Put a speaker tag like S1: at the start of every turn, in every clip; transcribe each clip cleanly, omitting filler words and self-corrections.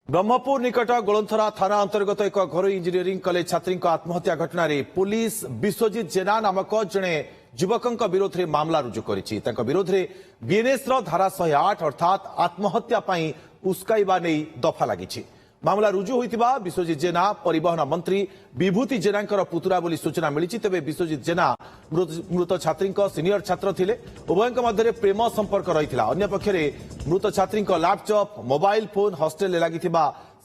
S1: ब्रह्मपुर निकट गोलंथरा थाना अंतर्गत एक घरोई इंजीनियरिंग कॉलेज छात्री आत्महत्या घटना पुलिस विश्वजित जेना नामक जड़े युवक विरोध में मामला रुजु कर विरोध में बीएनएस धारा 108 अर्थात आत्महत्या उस्काइबा नहीं दफा लगी मामला रुजु होता विश्वजित जेना परिवहन मंत्री विभूति जेना पुतुरा बोली सूचना मिली तेज विश्वजित जेना मृत छात्री सिनियर छात्र थिले उभय मध्य प्रेम संपर्क रही अंपक्षे मृत छात्री लैपटॉप मोबाइल फोन हॉस्टेल लगी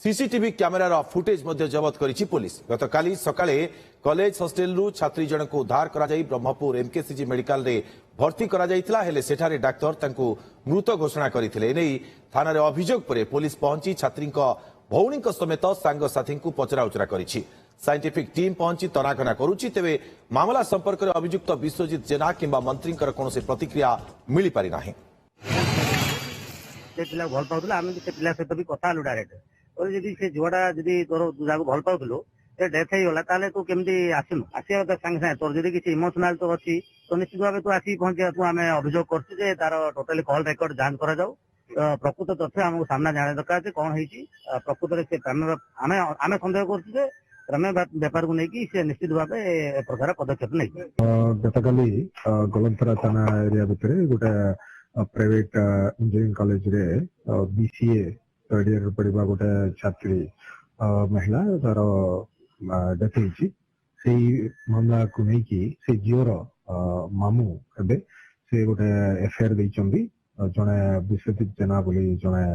S1: सीसीटीवी कैमेरार फुटेज जबत करिछि पुलिस गतकाली सकाळे कॉलेज हॉस्टेल छात्री जनक उद्धार करा जाई ब्रह्मपुर एमकेसीजी मेडिकल रे भर्ती करा जाइतिला हेले सेठारे डाक्टर तांको मृत घोषणा करथिले एनै थाना रे अभियोग परे पुलिस पहुंची छात्री भौणी समेत सांग साथी को पचराउचरा करिछि साइंटिफिक टीम पहुंची तनाघना करुछि तेबे मामला संपर्क रे अभियुक्त विश्वजित जेना किंबा मंत्री कोनोसी प्रतिक्रिया मिली पारि नाही
S2: से पिला भल पाउतला आमे से पिला सहित भी कथा आलु डायरेक्ट और जदि से जुआटा जदि तोर जाको भल पाउतलो से डेथ हो गला ताले तू केमती आसिनु आसिया त संग संग तोर जदि किछि इमोशनल तो अछि तो निश्चित भाबे तू आसी पहुंचे तू आमे अभियोग करछु जे तार टोटली कॉल रेकॉर्ड जांच करा जाऊ प्रकृत तथ्य हमको सामना जाने दरकार कौन होती प्रकृत में से आम सन्देह कर रमे बेपार को लेकिन से निश्चित भाव प्रकार पदक्षेप नहीं
S3: गतकाली गोलंथरा थाना एरिया भितर गोटे प्राइवेट इंजीनियरिंग कॉलेज रे बीसीए थर्ड ईयर पढ़ा गोटे छात्री महिला तार डेथ होती से मामला को लेकिन से झीवर मामू एवं से गोटे एफआईआर देइचंदी जड़े विश्वजित जेना बोली जड़े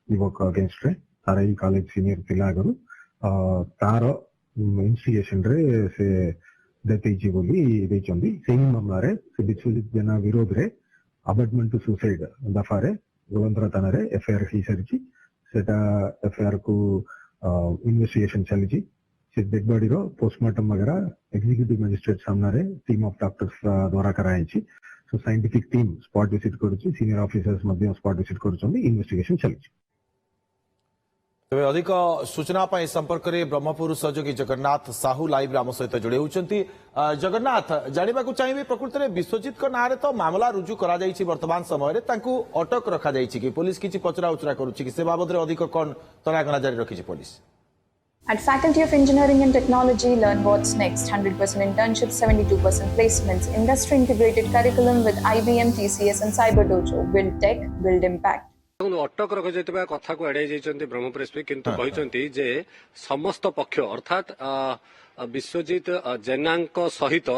S3: युवक अगेंस्ट रे तार ही कॉलेज सीनियर थिला आगु तार इन्वेस्टिगेशन रे से डेथ होइची बोली देइचंदी सेही मामला रे से विश्वजित जेना विरोध रे अबेटमेंट टू सुसाइड दफा रे गोलंथरा थाना रे एफआईआर ही सरची सेटा एफआईआर को इन्वेस्टिगेशन चलीची से डेड बॉडी रो पोस्टमार्टम वगैरह एग्जीक्यूटिव मजिस्ट्रेट सामना रे टीम ऑफ डॉक्टर्स द्वारा कराइची so scientific team spot visit करुछि सीनियर ऑफिसर्स मध्ये स्पॉट विजिट करुछन्ती इन्वेस्टिगेशन चलीछि
S1: तेज अधिक सूचना संपर्क में ब्रह्मपुर सहयोगी जगन्नाथ साहू लाइव आम सहित जोड़े होती जगन्नाथ जानवा चाहिए प्रकृत में विश्वजित ना तो मामला रुजु वर्तमान समय अटक रखा कि पुलिस किसी पचरा उचरा करुच्ची से बाबद अधिक कौन तनाघना जारी रखी police
S4: At Faculty of Engineering and Technology, learn what's next. 100% internships, 72% placements, industry-integrated curriculum with IBM, TCS and CyberDojo. Build tech, build impact.
S5: अटक रखा कथा को एड़ाई ब्रह्मपुर एसपी किंतु कहते जे समस्त पक्ष अर्थात विश्वजित जेना सहित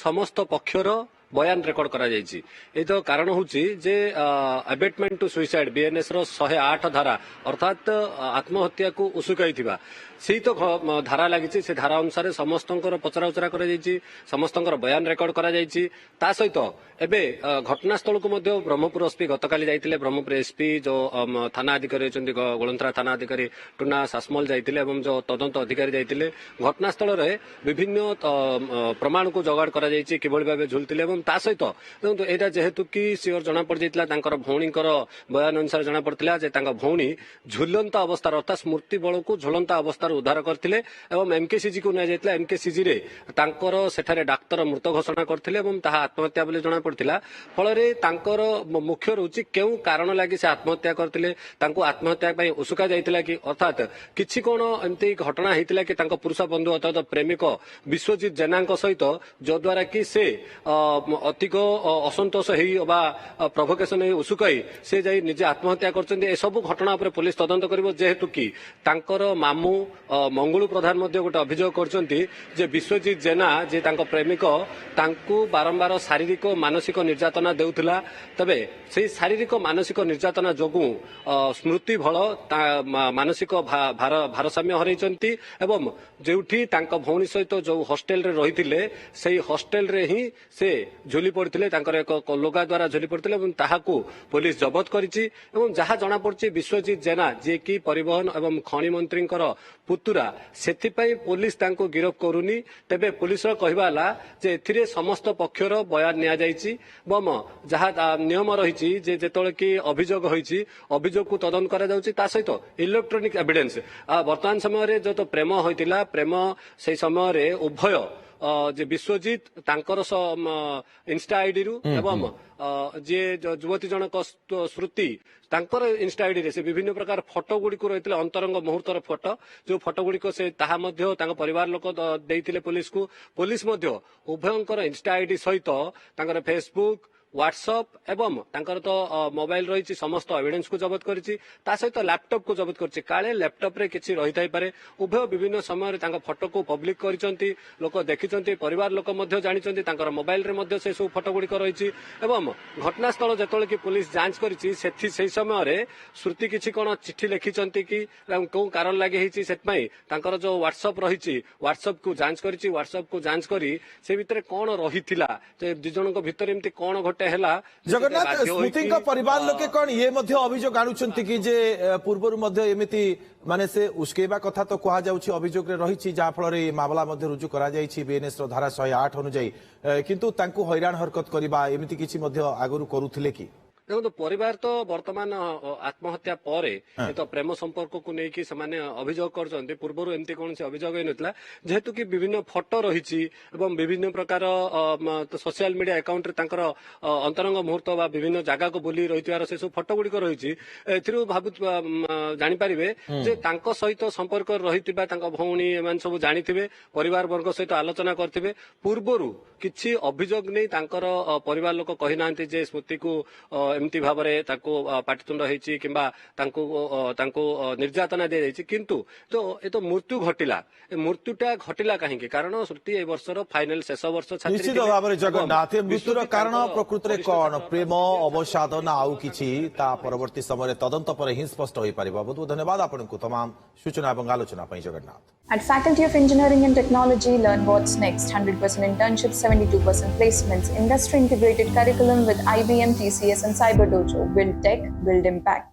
S5: समस्त पक्षर बयान रेकर्ड करा जायछि ए तो कारण होछि जे अबेटमेंट टू सुसाइड बीएनएस रो 108 धारा अर्थात आत्महत्या को उसुकाइथिबा से तो धारा लगी से धारा अनुसार समस्त पचरा उचरा कर समस्त बयान रेकर्ड कर सहित एवं घटनास्थल को ब्रह्मपुर एसपी गतकाली जाइए ब्रह्मपुर एसपी जो थाना अधिकारी अच्छे गोलंथरा थाना अधिकारी टुना सासमल जाइए जो तदंत अधिकारी जाइए घटनास्थल में विभिन्न प्रमाण को जोगाड़ कर भाव झुलते सहित देखो यहाँ जेहेतु कि सियोर जना पड़ जाता भौणी बयान अनुसार जना पड़ता भौणी झुलंत अवस्था अर्थात स्मृति बल को झुलंत अवस्था उद्धार करथिले एवं एमकेसीजी को निया एमकेसीजी रे तांकर सेठारे डाक्तर मृत घोषणा करथिले एवं ताहा आत्महत्या बोली जणा पड़थिला फलरे तांकर मुख्य रुचि केउ कारण लागि से आत्महत्या करथिले तांको आत्महत्या पई उसुका जाइतिला कि अर्थात किछि कोन एमती घटना हेतिला कि तांको पुरुष बंधु अर्थात प्रेमिक विश्वजित जेनाଙ୍କ सहित जो द्वारा कि से अधिक असंतोष हेई बा प्रोवोकेशन हेई उसुकाई से जाई निजे आत्महत्या करछन्ते ए सब घटना पर पुलिस तदंत करिवो जेहेतु कि तांकर मामू मंगलू प्रधान गोटे अभियोग कर विश्वजित जेना जे प्रेमिक बारंबार शारीरिक मानसिक निर्यातना देउथिला तबे से शारीरिक मानसिक निर्यातना जोगु स्मृति भल मानसिक भारसाम्य हरैचंती एवं जोठी भौणी सहित जो हॉस्टेल रे रहिथिले सेही हॉस्टेल रे ही से झुली पड़थिले एक लोगा द्वारा झुली पड़थिले एवं ताहाकू पुलिस जबत करिछि एवं जहा जणा पड़छि विश्वजित जेना जे कि परिवहन एवं खनि मंत्रींकर पुतुरा सेथिपाई पुलिस तांको गिरफ करूनी तेबे पुलिस कहवाला जे एथिरे समस्त पक्षर बयान निया जाइछि बम जहा नियम रहिछि जे जेतोले कि अभियोग होइछि अभियोग को तदंत करा जाउछि ता सहित इलेक्ट्रोनिक एविडेंस वर्तमान समय रे जो तो प्रेम होइतिला प्रेम से समय रे उभय ଯେ ବିଶ୍ୱଜିତ ତାଙ୍କର ଇନଷ୍ଟା ଆଇଡିରୁ ଏବଂ ଯିଏ ଯୁବତୀ ଜଣକ ଶ୍ରୁତି ତାଙ୍କର ଇନଷ୍ଟା ଆଇଡିରେ ସେ ବିଭିନ୍ନ ପ୍ରକାର ଫଟୋ ଗୁଡିକୁ ରହିଥିଲେ ଅନ୍ତରଙ୍ଗ ମୁହୂର୍ତ୍ତର ଫଟୋ ଯୋଉ ଫଟୋ ଗୁଡିକ ସେ ତାହା ମଧ୍ୟ ତାଙ୍କ ପରିବାର ଲୋକ ଦେଇଥିଲେ ପୋଲିସକୁ। ପୋଲିସ ମଧ୍ୟ ଉଭୟଙ୍କର ଇନଷ୍ଟା ଆଇଡି ସହିତ ତାଙ୍କର ଫେସବୁକ୍ ହ୍ୱାଟ୍ସଆପ୍ ଏବଂ ତାଙ୍କର ତ ମୋବାଇଲ ରହିଛି ସମସ୍ତ ଏଭିଡେନ୍ସକୁ ଜବତ କରିଛି ତା ସହିତ ଲ୍ୟାପଟପକୁ ଜବତ କରିଛି କାଳେ ଲ୍ୟାପଟପରେ କିଛି ରହିଥାଇପାରେ। ଉଭୟ ବିଭିନ୍ନ ସମୟରେ ତାଙ୍କ ଫଟୋକୁ ପବ୍ଲିକ କରିଛନ୍ତି ଲୋକ ଦେଖିଛନ୍ତି ପରିବାର ଲୋକ ମଧ୍ୟ ଜାଣିଛନ୍ତି ତାଙ୍କର ମୋବାଇଲରେ ମଧ୍ୟ ସେ ସବୁ ଫଟୋ ଗୁଡିକ ରହିଛି ଏବଂ ଘଟଣାସ୍ଥଳ ଯେତେବେଳେ କି ପୋଲିସ ଯାଞ୍ଚ କରିଛି ସେହି ସମୟରେ ଶ୍ରୁତି କିଛି କଣ ଚିଠି ଲେଖିଛନ୍ତି କି କୋଉ କାରଣ ଲାଗି ହେଇଛି ସେଥିପାଇଁ ତାଙ୍କର ଯୋଉ ହ୍ୱାଟ୍ସଆପ୍ ରହିଛି ହ୍ୱାଟ୍ସଆପକୁ ଯାଞ୍ଚ କରିଛି ହ୍ୱାଟ୍ସଆପକୁ ଯାଞ୍ଚ କରି ସେ ଭିତରେ କଣ ରହିଥିଲା ଯେ ଦୁଇ ଜଣଙ୍କ ଭିତରେ ଏମିତି କଣ ହେଲା।
S1: ଜଗନ୍ନାଥ ସ୍ମୃତିଙ୍କ ପରିବାର ଲୋକେ କଣ ଇଏ ମଧ୍ୟ ଅଭିଯୋଗ ଆଣୁଛନ୍ତି କି ଯେ ପୂର୍ବରୁ ମଧ୍ୟ ଏମିତି ମାନେ ସେ ଉସ୍କେଇବା କଥା ତ କୁହାଯାଉଛି ଅଭିଯୋଗରେ ରହିଛି ଯାହା ଫଳରେ ମାମଲା ମଧ୍ୟ ରୁଜୁ କରାଯାଇଛି ବିଏନଏସ୍ ର ଧାରା 108 ଅନୁଯାୟୀ କିନ୍ତୁ ତାଙ୍କୁ ହଇରାଣ ହରକତ କରିବା ଏମିତି କିଛି ମଧ୍ୟ ଆଗରୁ କରୁଥିଲେ କି?
S5: ଦେଖନ୍ତୁ ପରିବାର ତ ବର୍ତ୍ତମାନ ଆତ୍ମହତ୍ୟା ପରେ ତ ପ୍ରେମ ସମ୍ପର୍କକୁ ନେଇକି ସେମାନେ ଅଭିଯୋଗ କରୁଛନ୍ତି ପୂର୍ବରୁ ଏମିତି କୌଣସି ଅଭିଯୋଗ ହେଇନଥିଲା ଯେହେତୁ କି ବିଭିନ୍ନ ଫଟୋ ରହିଛି ଏବଂ ବିଭିନ୍ନ ପ୍ରକାର ସୋସିଆଲ ମିଡିଆ ଆକାଉଣ୍ଟରେ ତାଙ୍କର ଅନ୍ତରଙ୍ଗ ମୁହୂର୍ତ୍ତ ବା ବିଭିନ୍ନ ଜାଗାକୁ ବୁଲି ରହିଥିବାର ସେ ସବୁ ଫଟୋ ଗୁଡିକ ରହିଛି ଏଥିରୁ ଜାଣିପାରିବେ ଯେ ତାଙ୍କ ସହିତ ସମ୍ପର୍କ ରହିଥିବା ତାଙ୍କ ଭଉଣୀ ଏମାନେ ସବୁ ଜାଣିଥିବେ ପରିବାର ବର୍ଗ ସହିତ ଆଲୋଚନା କରିଥିବେ ପୂର୍ବରୁ କିଛି ଅଭିଯୋଗ ନେଇ ତାଙ୍କର ପରିବାର ଲୋକ କହିନାହାନ୍ତି ଯେ ସ୍ମୃତିକୁ ଏମିତି ଭାବରେ ତାକୁ ପାଟିତୁଣ୍ଡ ହେଇଛି କିମ୍ବା ତାଙ୍କୁ ନିର୍ଯାତନା ଦିଆଯାଇଛି କିନ୍ତୁ ଏ ତ ମୃତ୍ୟୁ ଘଟିଲା ଏ ମୃତ୍ୟୁଟା ଘଟିଲା କାହିଁକି କାରଣ ଶ୍ରୁତି ଏ ବର୍ଷର ଫାଇନାଲ ଶେଷ ବର୍ଷ ଛାତ୍ରୀ
S1: ନିଶ୍ଚିତ ଭାବରେ ଜଗନ୍ନାଥ ମୃତ୍ୟୁର କାରଣ ପ୍ରକୃତରେ କଣ ପ୍ରେମ ଅବସାଦ ନା ଆଉ କିଛି ତା ପରବର୍ତ୍ତୀ ସମୟରେ ତଦନ୍ତ ପରେ ହିଁ ସ୍ପଷ୍ଟ ହୋଇପାରିବ। ବହୁତ ବହୁତ ଧନ୍ୟବାଦ ଆପଣଙ୍କୁ तमाम ସୂଚନା ଏବଂ ଆଲୋଚନା ପାଇଁ Jagannath.
S4: At Faculty of Engineering and Technology, learn what's next. 100% internships, 72% placements, industry integrated curriculum with IBM, TCS and Cyber Dojo. Build tech, build impact.